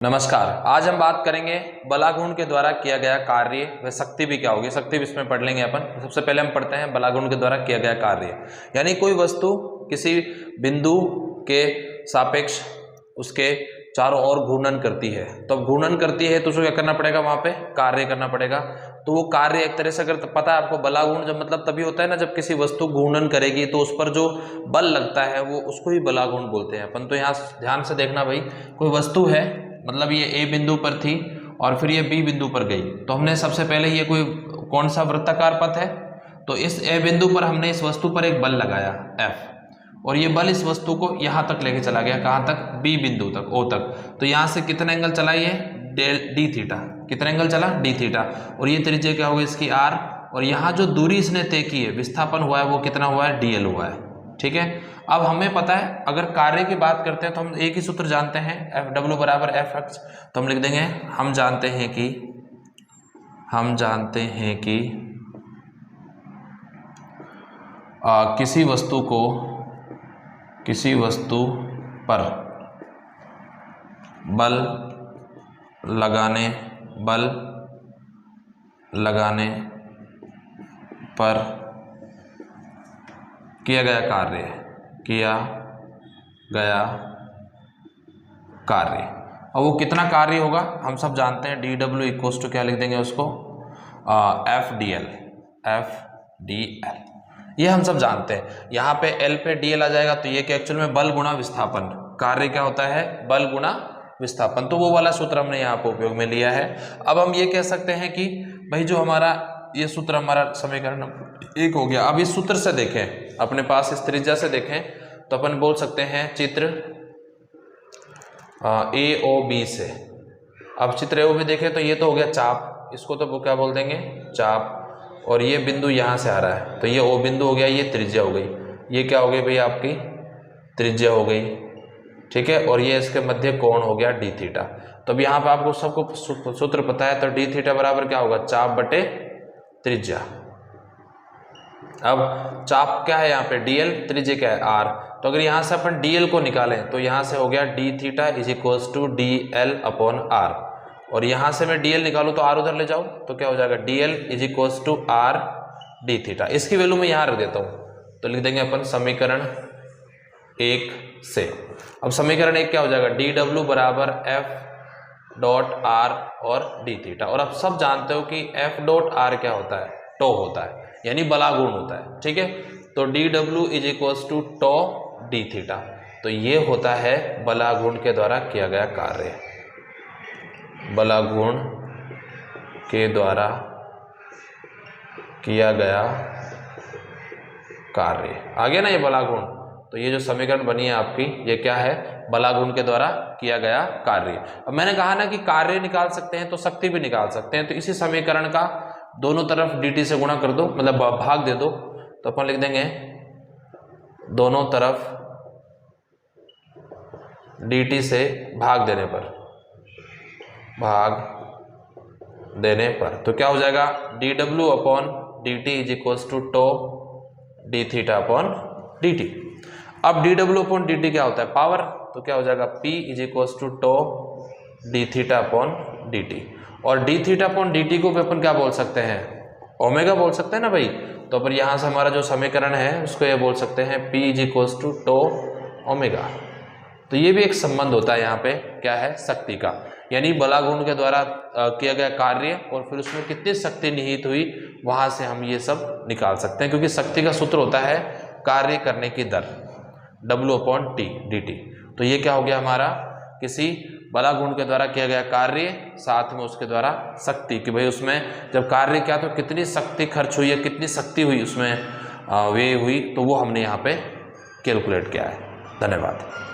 नमस्कार। आज हम बात करेंगे बलागुण के द्वारा किया गया कार्य व शक्ति भी क्या होगी, शक्ति भी इसमें पढ़ लेंगे अपन। सबसे पहले हम पढ़ते हैं बलागुण के द्वारा किया गया कार्य, यानी कोई वस्तु किसी बिंदु के सापेक्ष उसके चारों ओर घूर्णन करती है। तो अब घूर्णन करती है तो उसको क्या करना पड़ेगा, वहां पे कार्य करना पड़ेगा। तो वो कार्य एक तरह से अगर पता है आपको, बलागुण जब मतलब तभी होता है ना जब किसी वस्तु घूर्णन करेगी तो उस पर जो बल लगता है वो उसको ही बलागुण बोलते हैं अपन। तो यहाँ ध्यान से देखना भाई, कोई वस्तु है, मतलब ये ए बिंदु पर थी और फिर ये बी बिंदु पर गई, तो हमने सबसे पहले ये कोई कौन सा वृत्ताकार पथ है, तो इस ए बिंदु पर हमने इस वस्तु पर एक बल लगाया F, और ये बल इस वस्तु को यहाँ तक लेके चला गया, कहाँ तक, बी बिंदु तक, O तक। तो यहाँ से कितना एंगल चला ये, डी थीटा। कितना एंगल चला, डी थीटा। और ये त्रिज्या क्या होगी इसकी, R, और यहाँ जो दूरी इसने तय की है, विस्थापन हुआ है, वो कितना हुआ है, DL हुआ है। ठीक है। अब हमें पता है, अगर कार्य की बात करते हैं तो हम एक ही सूत्र जानते हैं, FW बराबर FX। तो हम लिख देंगे, हम जानते हैं कि किसी वस्तु पर बल लगाने पर किया गया कार्य। अब वो कितना कार्य होगा हम सब जानते हैं, DW इक्वल्स टू क्या लिख देंगे उसको, FDL। ये हम सब जानते हैं। यहाँ पे L पे DL आ जाएगा, तो ये क्या एक्चुअल में बल गुणा विस्थापन, कार्य क्या होता है, बल गुणा विस्थापन। तो वो वाला सूत्र हमने यहाँ पे उपयोग में लिया है। अब हम ये कह सकते हैं कि भाई जो हमारा ये सूत्र, हमारा समीकरण एक हो गया। अब इस सूत्र से देखें, अपने पास इस त्रिज्या से देखें तो अपन बोल सकते हैं चित्र AOB से। अब चित्र AOB देखें तो ये तो हो गया चाप, इसको तो वो क्या बोल देंगे, चाप। और ये बिंदु यहाँ से आ रहा है, तो ये O बिंदु हो गया, ये त्रिज्या हो गई। ये क्या हो गई भाई, आपकी त्रिज्या हो गई। ठीक है। और ये इसके मध्य कोण हो गया डी थीटा। तो अब यहाँ पे आपको सबको सूत्र पता है, तो डी थीटा बराबर क्या होगा, चाप बटे त्रिज्या। अब चाप क्या है यहाँ पे, DL, त्रिज्या क्या है, R। तो अगर यहाँ से अपन DL को निकालें तो यहाँ से हो गया d theta is equals to DL upon R। और यहाँ से मैं DL निकालूँ तो R उधर ले जाऊँ तो क्या हो जाएगा, DL is equals to R d theta. इसकी वैल्यू मैं यहाँ रख देता हूँ, तो लिख देंगे अपन समीकरण 1 से। अब समीकरण 1 क्या हो जाएगा, DW बराबर F डॉट R और डी थीटा। और आप सब जानते हो कि F डॉट R क्या होता है, टो होता है, यानी बलागुण होता है। ठीक है। तो DW is equals to tau d theta. तो ये होता है बलागुण के द्वारा किया गया कार्य, बलागुण के द्वारा किया गया कार्य। आ गया ना ये बलागुण। तो ये जो समीकरण बनी है आपकी, ये क्या है, बलागुण के द्वारा किया गया कार्य। अब मैंने कहा ना कि कार्य निकाल सकते हैं तो शक्ति भी निकाल सकते हैं। तो इसी समीकरण का दोनों तरफ dt से गुणा कर दो, मतलब भाग दे दो। तो अपन लिख देंगे दोनों तरफ dt से भाग देने पर तो क्या हो जाएगा, dw upon dt is equals to tau d theta upon dt। अब dw अपॉन dt क्या होता है, पावर। तो क्या हो जाएगा, p is equals to tau d theta upon dt। और डी थीटा अपॉन dt को भी अपन क्या बोल सकते हैं, ओमेगा बोल सकते हैं ना भाई। तो पर यहाँ से हमारा जो समीकरण है उसको ये बोल सकते हैं p is equals to tau omega. तो ये भी एक संबंध होता है यहाँ पे, क्या है, शक्ति का, यानी बलागुण के द्वारा किया गया कार्य और फिर उसमें कितनी शक्ति निहित हुई, वहां से हम ये सब निकाल सकते हैं। क्योंकि शक्ति का सूत्र होता है कार्य करने की दर, W अपॉन टी dt। तो ये क्या हो गया हमारा, किसी बलागुण के द्वारा किया गया कार्य, साथ में उसके द्वारा शक्ति, कि भाई उसमें जब कार्य किया तो कितनी शक्ति खर्च हुई है, कितनी शक्ति हुई उसमें वे हुई, तो वो हमने यहाँ पे कैलकुलेट किया है। धन्यवाद।